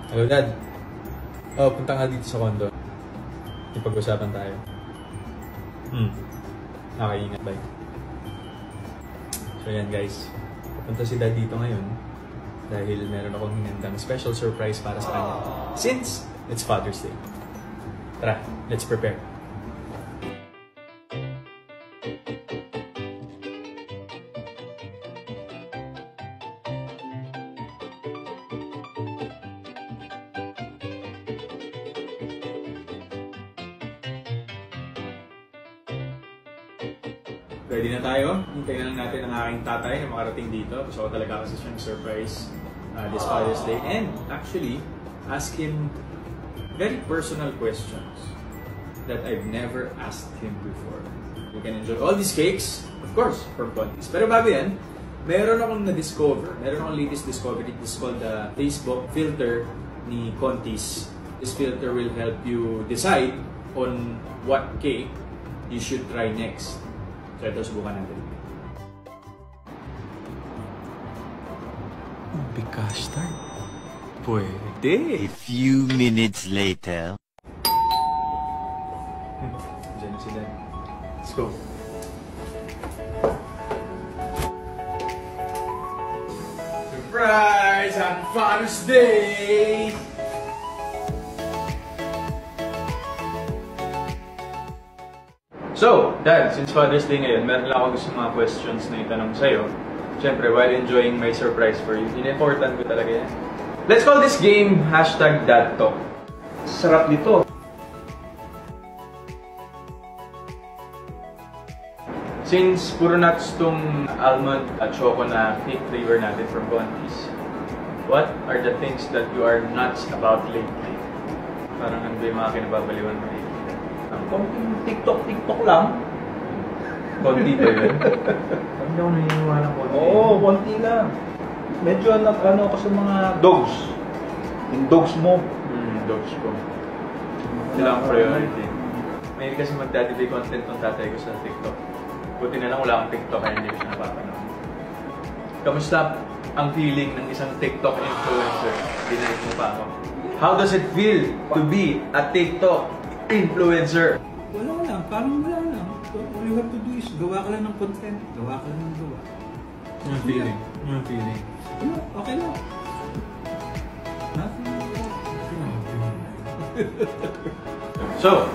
Hello, Dad. Oh, punta nga dito sa condo. Ipag-usapan tayo. Nakaingat, bye. So yan guys, pupunta si Dad dito ngayon dahil meron akong hinandang special surprise para sa kanya. Since it's Father's Day. Tara, let's prepare. Ready na tayo. Hintayin lang natin ang aking tatay na makarating dito. Gusto ko talaga kasi siyang surprise this Father's Day. And actually, ask him very personal questions that I've never asked him before. You can enjoy all these cakes, of course, from Contis. Pero bago yan, meron akong na-discover. Meron akong latest discovery. This is called the Facebook filter ni Contis. This filter will help you decide on what cake you should try next. So ito, subukan natin. Big custard? Pwede. A few minutes later. Diyan na sila. Let's go. Surprise on Father's Day! So, Dad, since Father's Day ngayon, meron lang ako gusto mga questions na itanong sa'yo. Siyempre, while enjoying my surprise for you, in-important ko talaga yan. Let's call this game #DadTalk. Sarap nito. Since puro nuts tong almond at choco na cake flavor natin from Contis, what are the things that you are nuts about lately? Parang ano ba yung mga kinababaliwan mo lately? Ang konting TikTok lang. Konti ba yun? Hindi ako naniniwala ng konti. Oo, konti lang. Medyo ano ako sa mga dogs. Yung dogs mo. Dogs ko. Sila ang priority. May kasi mag-daddy content ng tatay ko sa TikTok. Buti na lang wala akong TikTok kaya hindi ko siya napapanood. Kamusta ang feeling ng isang TikTok influencer? Dinaig mo pa ako. How does it feel to be a TikTok influencer? Wala lang, parang wala lang. All you have to do is gawa ka lang ng content. Gawa ka lang ng gawa. Yung feeling. Yung feeling. Yeah, okay lang. Nothing. So,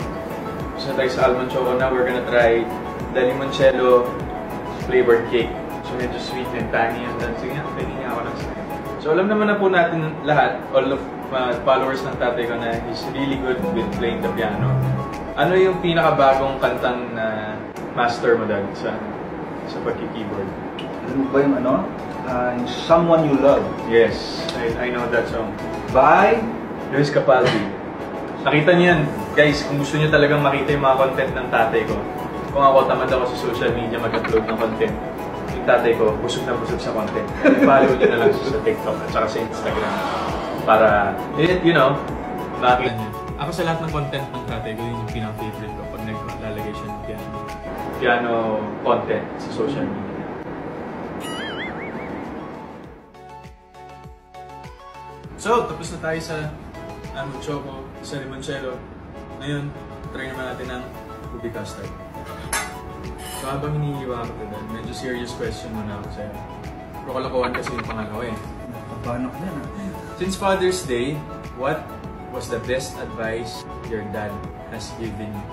tayo sa almond choco na, we're gonna try the limoncello flavored cake. So medyo sweet and tangy and then sige nga, pwede niya ako ng sa'yo. So alam naman na po natin lahat, all of followers ng tatay ko na he's really good with playing the piano. Ano yung pinakabagong kantang na master mo dad sa pagki-keyboard? Ano ba yung ano? Yung Someone You Love. Yes, I know that song. By Luis Capaldi. Nakita niyo yan, guys, kung gusto niyo talagang makita yung mga content ng tatay ko. Kung ako tamad ako sa social media mag-upload ng content, yung tatay ko, busog na busog sa content. Follow niyo na lang sa TikTok at saka sa Instagram. Para, you know, makita niyo. Ako sa lahat ng content ng tatay ko, yun yung pinaka-favorite ko pag naglalagay siya ng piano content sa social media. So, tapos na tayo sa almond choco, sa limoncello. Ngayon, try naman natin ang ubi custard. So, habang hinihiwa ko ito, medyo serious question muna ako sa'yo. Pero kalokohan kasi yung pangalawa eh. Pabanok na na. Since Father's Day, what was the best advice your dad has given you?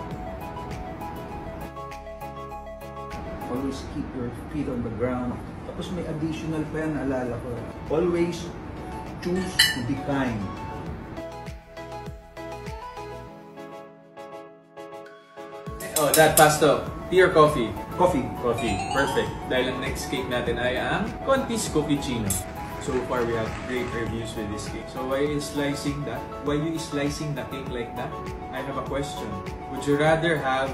Always keep your feet on the ground. Tapos may additional pa yan, naalala ko. Always choose to be kind. Oh, Dad, pasto. Tea or coffee? Coffee. Coffee. Perfect. Dahil ang next cake natin ay ang Contis Cofficino. So far, we have great reviews with this cake. So why are you slicing that? Why are you slicing the cake like that? I have a question. Would you rather have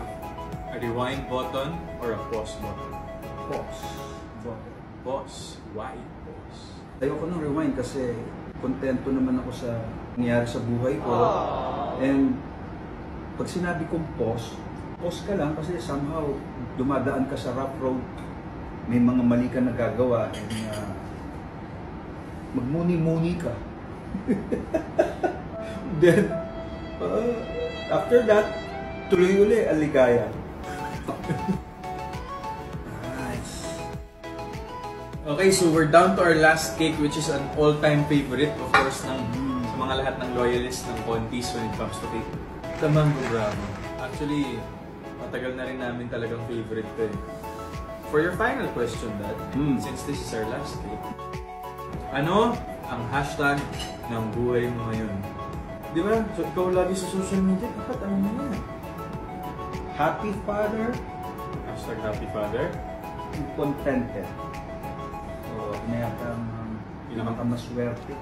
a rewind button or a pause button? Pause. Pause. Why pause? Ayoko ng rewind kasi kontento naman ako sa nangyari sa buhay ko. And pag sinabi kong pause ka lang kasi somehow dumadaan ka sa rough road. May mga mali ka nagagawa and magmuni-muni ka. Then, after that, tuloy uli ang ligaya. Nice. Okay, so we're down to our last cake, which is an all-time favorite, of course, ng sa mga lahat ng loyalists ng Contis when it comes to cake. The Mango Bravo. Actually, matagal na rin namin talagang favorite to eh. For your final question, Dad, since this is our last cake, ano ang hashtag ng buhay mo ngayon? Di ba? So, ikaw lagi sa social media, dapat ano mo yan? Happy father, Hashtag Happy Father. contented. So, pinayakang pinakamaswerte.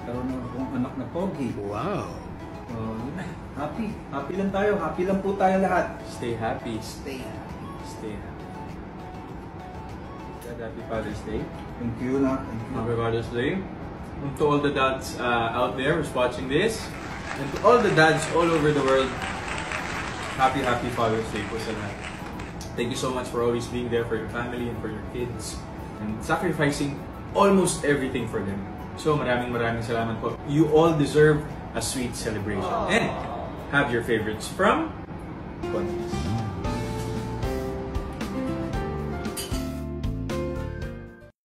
Karoon na akong anak na pogi. Wow. Happy. Happy lang tayo. Happy lang po tayo lahat. Stay happy. Stay happy. Stay happy. Happy Father's Day. Thank you na. Thank you. Happy Father's Day. And to all the dads out there who's watching this, and to all the dads all over the world, happy Father's Day po sa lahat. Thank you so much for always being there for your family and for your kids and sacrificing almost everything for them. So maraming salamat po. You all deserve a sweet celebration. And have your favorites from Contis.